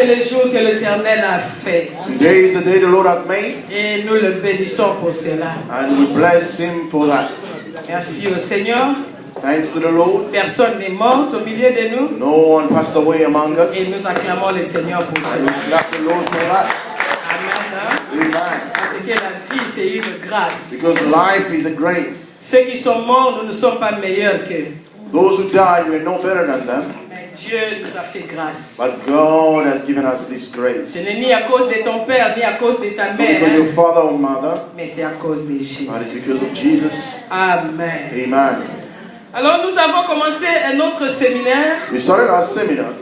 c'est le jour que l'Éternel a fait. Today is the day the Lord has made. Et nous le bénissons pour cela. And we bless him for that. Merci au Seigneur. Thanks to the Lord. Personne n'est mort au milieu de nous. No one passed away among us. Et nous acclamons le Seigneur pour And cela. we clap the Lord for that. Amen. Amen. Parce que la vie, c'est une grâce. Because life is a grace. Ceux qui sont morts, nous ne sommes pas meilleurs qu'eux. Those who died, we are no better than them. Mais Dieu nous a fait grâce. But God has given us this Ce grace. n'est ni à cause de ton père, ni à cause de ta It's not mère, because of your father or mother, mais c'est à cause de Jésus. but it's because of Jesus. Amen. Amen. Alors nous avons commencé un autre séminaire. We started our seminar.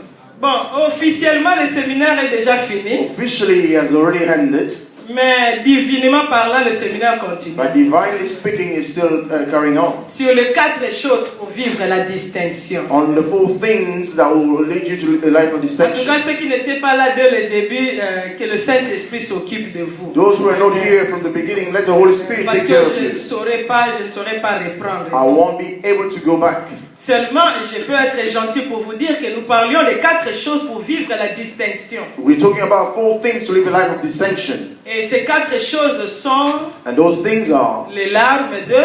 Bon, officiellement le séminaire est déjà fini, Officially, it has already ended. mais divinement parlant, le séminaire continue. But divinely speaking, it's still carrying on. Sur les 4 choses pour vivre la distinction. On the 4 things that will lead you to a life of En tout distinction. cas, ceux qui n'étaient pas là dès le début, que le Saint-Esprit s'occupe de vous. Those who are not here from the beginning, let the Holy Spirit Parce take que care of je ne you. saurais pas reprendre. I won't be able to go back. Seulement, je peux être gentil pour vous dire que nous parlions des 4 choses pour vivre la distinction. We're talking about 4 things to live a life of distinction. Et ces 4 choses sont And those things are les larmes 2,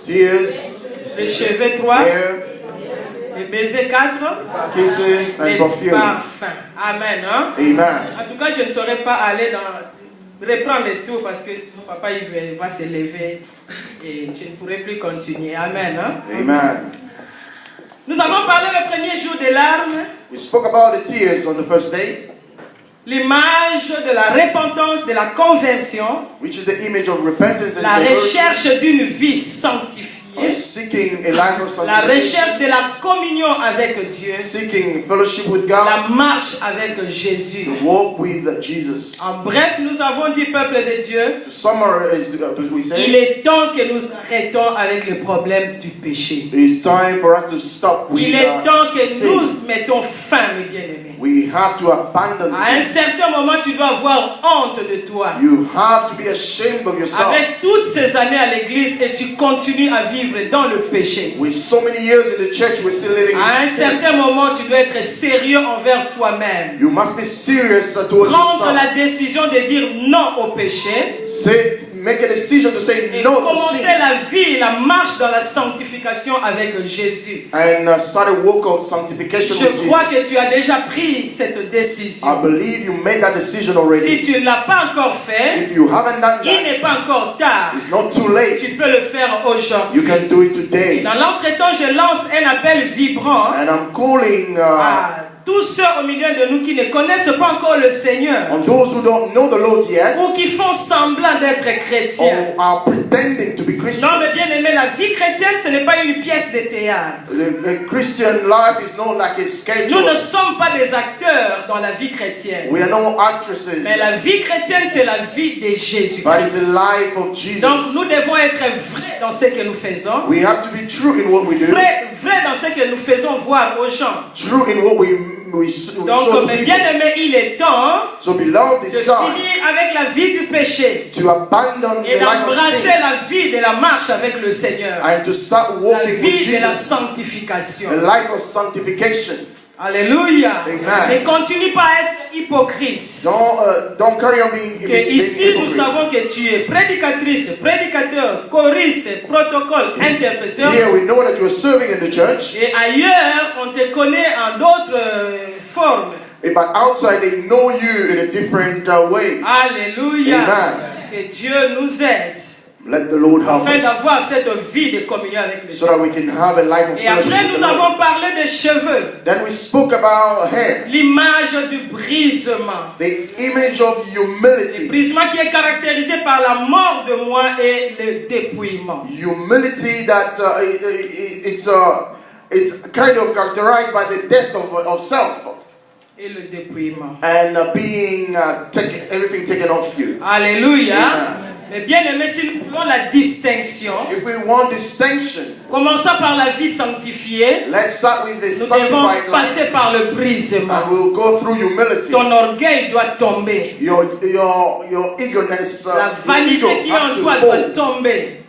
tears, les cheveux 3, hair, les baisers 4, kisses, les and perfume. parfums. Amen. Hein? Amen. En tout cas, je ne saurais pas aller reprendre tout parce que mon papa il va se lever et je ne pourrai plus continuer. Amen. Hein? Amen. Nous avons parlé le premier jour des larmes, We spoke about the tears on the first day, l'image de la repentance, de la conversion, which is the image of repentance and la conversion, recherche d'une vie sanctifiée, seeking a life of la sanctification, recherche de la communion avec Dieu, seeking fellowship with God, la marche avec Jésus. to walk with Jesus. En bref, nous avons dit, peuple de Dieu, To summarize, we il say, est temps que nous arrêtons avec le problème du péché. it's time for us to stop with Il est temps que sin. nous mettons fin, mes bien-aimés. We have to abandon À un sin. certain moment, tu dois avoir honte de toi. You have to be ashamed of yourself. Avec toutes ces années à l'église et tu continues à vivre dans le péché. With so many years in the church, we're still living À un in sin. certain moment, tu dois être sérieux envers toi-même. You must be serious towards Prendre yourself. la décision de dire non au péché Make a decision to say et no to commencer sin. la vie, la marche dans la sanctification avec Jésus. And start a walk of sanctification Je with crois Jesus. que tu as déjà pris cette décision. I believe you made that decision already. Si tu ne l'as pas encore fait, If you haven't done il n'est that, pas encore tard. it's not too late. Tu peux le faire aujourd'hui. You can do it today. Dans l'entretemps, je lance un appel vibrant And I'm calling à tous ceux au milieu de nous qui ne connaissent pas encore le Seigneur on those who don't know the Lord yet ou qui font semblant d'être chrétiens. or are pretending to be Non, Christian. mais bien aimé, la vie chrétienne, ce n'est pas une pièce de théâtre. The Christian life is not like a Nous schedule. ne sommes pas des acteurs dans la vie chrétienne. We are no actresses, Mais la vie chrétienne, c'est la vie de but it's Jésus-Christ. the life of Donc, Jesus. nous devons être vrais dans ce que nous faisons. We have to be true in what we do, Vrai dans ce que nous faisons voir aux gens. true in what we show Donc, to mes people. bien-aimés, il est temps So beloved, de it's time finir avec la vie du péché to abandon et the life of d'embrasser sin la vie de la marche avec le Seigneur. and to start La walking with vie de la Jesus, sanctification. a life of sanctification. Alléluia. Amen. Ne continue pas à être hypocrite. Don't carry on being Que ici, nous hypocrite. savons que tu es prédicatrice, prédicateur, choriste, protocole, intercesseur. Here we know that you are serving in the church, Et ailleurs, on te connaît en d'autres formes. but outside they know you in a different way. Alléluia. Amen. Que Dieu nous aide Let the Lord help afin us d'avoir cette vie de communion avec le so Seigneur. that we can have a life of Et après, fellowship with nous the Lord. avons parlé des cheveux, Then we spoke about hair, l'image du brisement. the image of Le humility. brisement qui est caractérisé par la mort de moi et le dépouillement. Humility that it's kind of characterized by the death of self Et le dépouillement. and everything taken off you. Alléluia. Amen. Mais bien aimé, si nous voulons la distinction, If we want distinction, commençons par la vie sanctifiée, let's start with the nous devons sanctified life passer par le brisement. and we'll go through humility. Ton orgueil doit tomber. Your eagerness, La your ego vanité qui est has en to toi doit fall. tomber.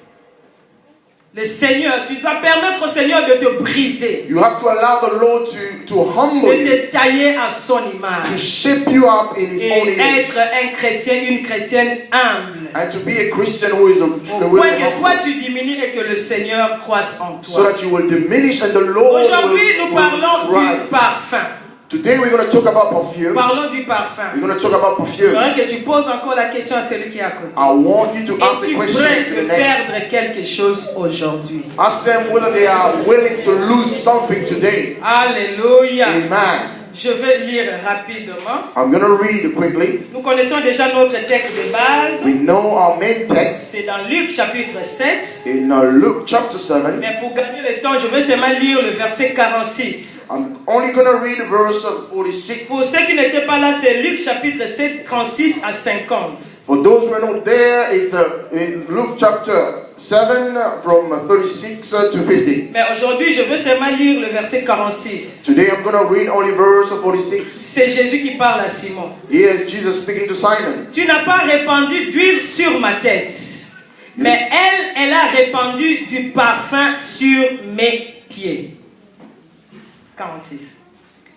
Le Seigneur, tu dois permettre au Seigneur de te briser, You have to allow the Lord to humble de you, te tailler à son to image shape you up in His own et image, être un chrétien, une chrétienne humble. and to be a Christian who is Au will point be que toi humble, tu diminues et que le Seigneur croisse en so toi. that you will diminish and the Lord Aujourd'hui, nous parlons will du rise. parfum. Today we're going to talk about perfume. Parlons du parfum. We're going to talk about perfume. J'aimerais que tu poses encore la question à celui qui est à côté. I want you to ask the Es-tu question prêt to the de next. perdre quelque chose aujourd'hui? Ask them whether they are willing to lose something today. Alléluia. Amen. Je vais lire rapidement. I'm going to read quickly. Nous connaissons déjà notre texte de base. We know our main text C'est dans Luc chapitre 7. in Luke chapter 7. Mais pour gagner le temps, je vais seulement lire le verset 46. I'm only going to read verse 46. Pour ceux qui n'étaient pas là, c'est Luc chapitre 7, 36 à 50. For those who are not there, it's in Luke chapter 7 from 36 to 50. Mais aujourd'hui, je veux seulement lire le verset 46. Today I'm going to read only verse 46. C'est Jésus qui parle à Simon. Here's Jesus speaking to Simon. Tu n'as pas répandu d'huile sur ma tête, mais elle a répandu du parfum sur mes pieds. 46.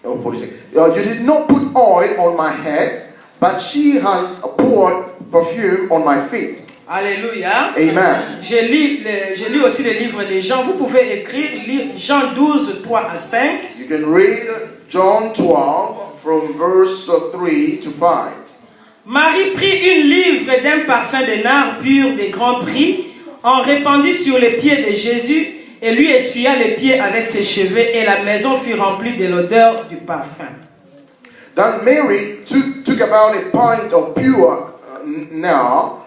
Oh, 46. You did not put oil on my head, but she has poured perfume on my feet. Alléluia. Amen. Je lis aussi le livre des Jean. Vous pouvez écrire, lire Jean 12, 3 à 5. You can read John 12 from verse 3 to 5. Marie prit une livre d'un parfum de nard pur de grand prix, en répandit sur les pieds de Jésus et lui essuya les pieds avec ses cheveux, et la maison fut remplie de l'odeur du parfum. Then Mary took about a pint of pure nard,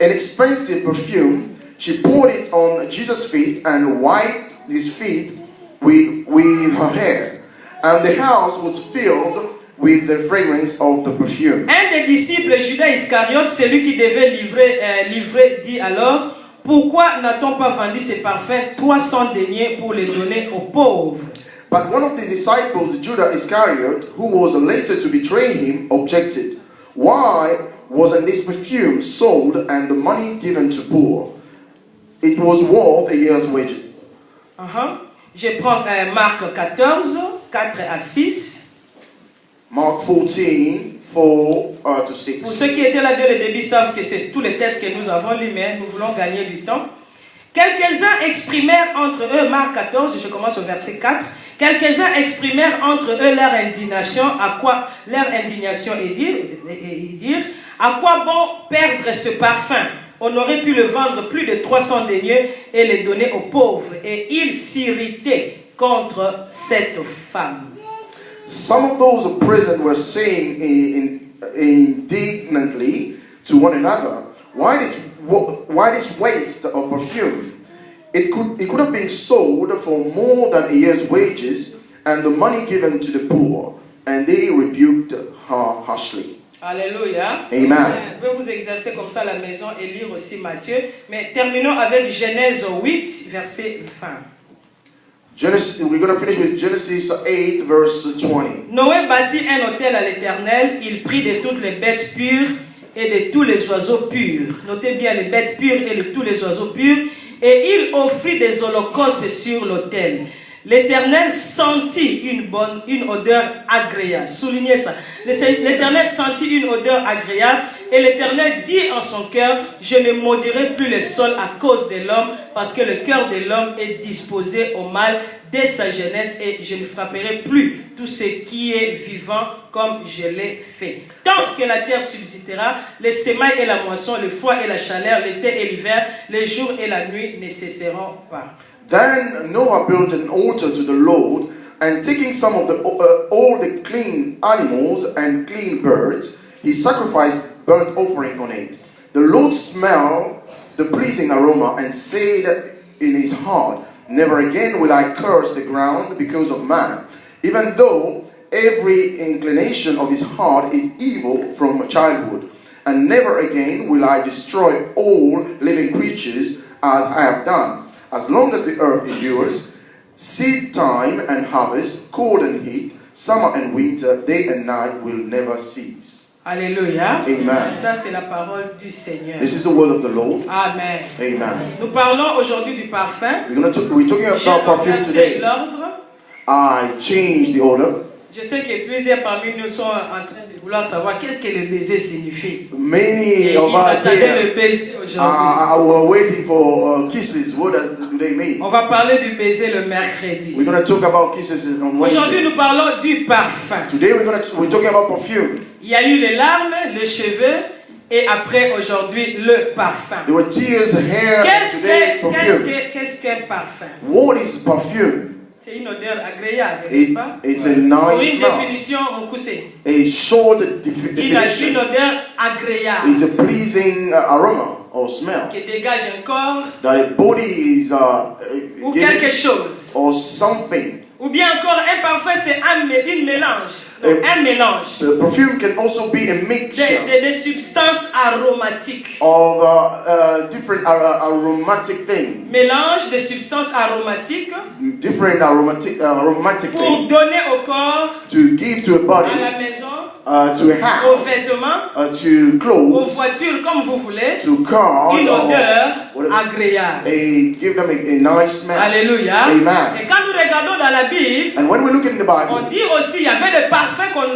an expensive perfume. She poured it on Jesus' feet and wiped his feet with her hair. And the house was filled with the fragrance of the perfume. Un des disciples, Judas Iscariote, celui qui devait livrer, dit alors: pourquoi n'a-t-on pas vendu ces parfums 300 deniers pour les donner aux pauvres? But one of the disciples, Judas Iscariot, who was later to betray him, objected. Why wasn't this perfume sold and the money given to poor? It was worth a year's wages. Je prends Marc 14, 4 à 6. Mark 14, 4 to 6. Pour ceux qui étaient là dès le début savent que c'est tous les textes que nous avons lus, mais nous voulons gagner du temps. Quelques-uns exprimèrent entre eux, Marc 14, je commence au verset 4. Quelques-uns exprimèrent entre eux leur indignation et dire à quoi bon perdre ce parfum? On aurait pu le vendre plus de 300 deniers et le donner aux pauvres. Et ils s'irritaient contre cette femme. Some of those present were saying indignantly to one another, why this waste of perfume? It could have been sold for more than a year's wages and the money given to the poor. And they rebuked her harshly. Alléluia. Amen. Je vais vous exercer comme ça à la maison et lire aussi Matthieu. Mais terminons avec Genèse 8, verset 20. We're going to finish with Genesis 8, verse 20. Noé bâtit un autel à l'Éternel. Il prit de toutes les bêtes pures et de tous les oiseaux purs. Notez bien les bêtes pures et de tous les oiseaux purs. Et il offrit des holocaustes sur l'autel. L'Éternel sentit une odeur agréable. Soulignez ça. L'Éternel sentit une odeur agréable. Et l'Éternel dit en son cœur: je ne maudirai plus le sol à cause de l'homme, parce que le cœur de l'homme est disposé au mal dès sa jeunesse, et je ne frapperai plus tout ce qui est vivant comme je l'ai fait. Tant que la terre subsistera, les semailles et la moisson, le froid et la chaleur, l'été et l'hiver, les jours et la nuit ne cesseront pas. Then Noah built an altar to the Lord, and taking some of all the clean animals and clean birds, he sacrificed burnt offering on it. The Lord smelled the pleasing aroma and said in his heart, never again will I curse the ground because of man, even though every inclination of his heart is evil from childhood. And never again will I destroy all living creatures as I have done. As long as the earth endures, seed time and harvest, cold and heat, summer and winter, day and night will never cease. Alléluia. Amen. Ça, c'est la parole du Seigneur. This is the word of the Lord. Amen. Amen. Nous parlons aujourd'hui du parfum. We're talking J'ai about perfume renversé today. l'ordre. I changed the order. Je sais que plusieurs parmi nous sont en train de vouloir savoir qu'est-ce que le baiser signifie. Many Et of ils us attendaient here le baiser aujourd'hui. were waiting for kisses. What do they mean? On va parler du baiser le mercredi. We're going to talk about kisses on Aujourd'hui, Wednesday. nous parlons du parfum. Today we're talking about perfume. Il y a eu les larmes, les cheveux, et après, aujourd'hui, le parfum. There were tears, hair, and today perfume. Qu'est-ce qu'un parfum? What is perfume? C'est une odeur agréable, n'est-ce pas? It's a Pour nice une smell. définition, on coussait. A short Une definition odeur agréable is a pleasing aroma or smell qui dégage un corps that a body is ou giving quelque chose. or something. Ou bien encore, un parfum, c'est une mélange. Donc, un mélange The perfume can also be a mixture des substances aromatiques. of different aromatic things, Mélange de substances aromatiques different aromatic pour things donner au corps, to give to a à body, la maison, to a aux house, vêtements, to aux clothes, voitures, comme vous voulez, to cars, une odeur whatever. agréable. Give them a nice smell. Alléluia. Amen. Et quand nous regardons dans la Bible, And when we look in the Bible, on dit aussi, il y avait des parfums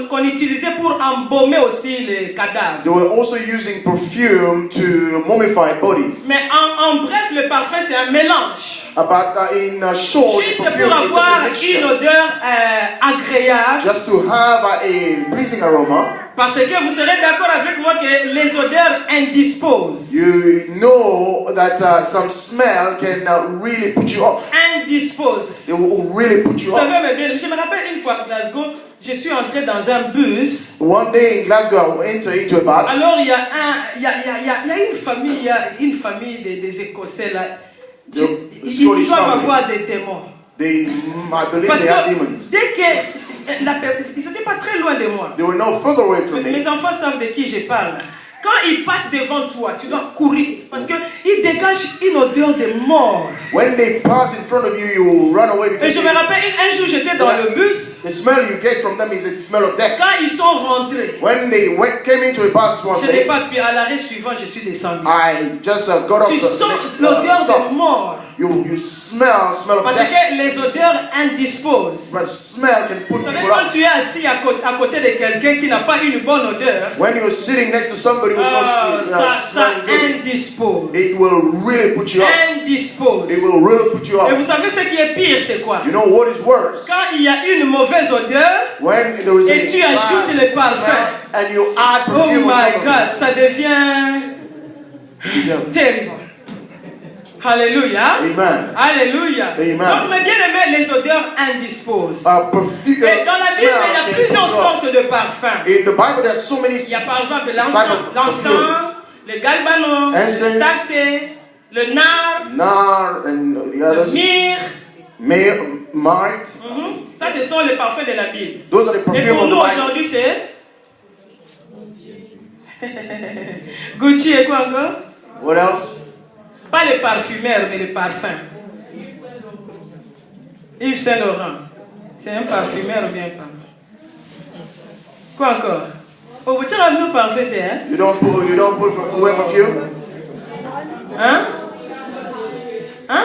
qu'on utilisait pour embaumer aussi les cadavres. they were also using perfume to mummify bodies. Mais en bref, le parfum, c'est un mélange. But in short, Juste perfume pour is just a avoir une mixture. odeur agréable. Just to have a pleasing aroma. Parce que vous serez d'accord avec moi que les odeurs indisposent. You know that some smell can really put you off. Indisposent. It will really put you Vous off. savez, mais bien, je me rappelle une fois à Glasgow, je suis entré dans un bus. One day in Glasgow, I went into a bus. Alors il y a une famille des Écossais là. Ils doivent avoir des démons. I believe Parce they have que demons. dès que ils n'étaient pas très loin de moi. They were no further away from me. Mes enfants savent de qui je parle. Quand ils passent devant toi, tu dois courir parce qu'ils dégagent une odeur de mort. When they pass in front of you, you will run away Et because je me rappelle, un jour j'étais dans le bus. the smell you get from them is a smell of death. Quand ils sont rentrés, When they came into a bus one je n'ai day, pas pu. À l'arrêt suivant, je suis descendu. I just got off Tu the sens next l'odeur de stop. mort. You smell of Parce death. que les odeurs indisposent. But smell can put Vous savez, people quand off. tu es assis à côté de quelqu'un qui n'a pas une bonne odeur, When you're sitting next to somebody who's not ça smelling good, indispose. it will really put you off. Indispose. It will really put you Et off. vous savez ce qui est pire, c'est quoi? You know what is worse? Quand il y a une mauvaise odeur, When there is et tu ajoutes le parfum. smell and you add oh perfume on my top of God, ça devient it. terrible. Alléluia. Amen. Alléluia. Amen. Donc, mes bien-aimés, les odeurs indisposent. Perfume. Et dans la Bible, il y a plusieurs sortes de parfums. In the Bible, there's so many. Il y a par exemple Type of l'encens, le galbanon, le Incense, stacé, le nard, Nar and the le others. myrrhe. Mart. Ça, ce sont les parfums de la Bible. Those are the Et perfume pour of the nous Bible. aujourd'hui, c'est Gucci et quoi encore? What else? Pas les parfumeurs, mais les parfums. Yves Saint Laurent. C'est un parfumeur ou bien pas? Quoi encore? Oh, vous avez nous parfait, hein? You don't wear perfume? Hein? Hein?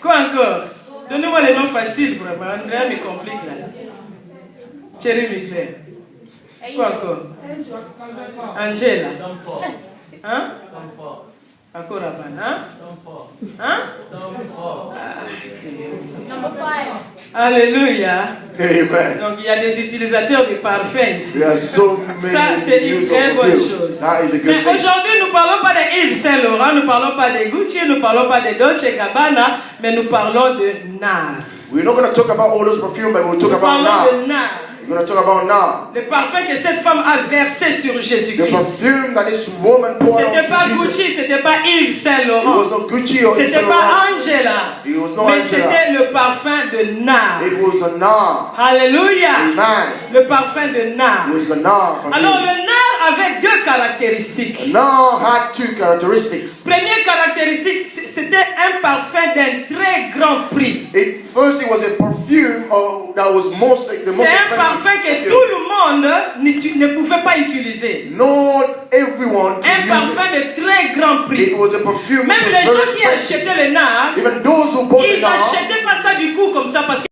Quoi encore? Donnez-moi les noms faciles, vraiment. Andrea me complique là. Thierry Mugler. Quoi encore? Angela. Hein? Encore Raban, hein? Hein? Alléluia. Amen. Donc il y a des utilisateurs de parfums ici. There are so Ça, many c'est une use très of bonne perfume. chose. That is a Mais good thing. aujourd'hui, nous ne parlons pas de Yves Saint Laurent, nous ne parlons pas de Gucci, nous ne parlons pas de Dolce Gabbana, mais nous parlons de Nard. We're not going to talk about all those perfume, but we'll talk Nous about parlons now. de Nard. We're going to talk about now. Le parfum que cette femme a versé sur The Jésus-Christ. perfume that this woman poured C'était pas onto Gucci, Jesus. c'était pas Yves Saint It Laurent. was not Gucci or C'était Saint pas Laurent. Angela. It was not Mais Angela. c'était le parfum de Nard. It was a Nar. Alléluia. Amen. Le parfum de Nard. It was a Nar perfume. Alors le Nard avait deux caractéristiques. Nard had two characteristics. Première caractéristique, c'était un parfum d'un très grand prix. First, it was a perfume that was the most C'est un parfum que tout le monde ne pouvait pas utiliser. Not everyone could Un use parfum de très grand prix. it. It was a perfume Même that les was gens very qui expensive. achetaient le nard, Even those who bought the ils nard, n'achetaient pas ça du coup comme ça parce que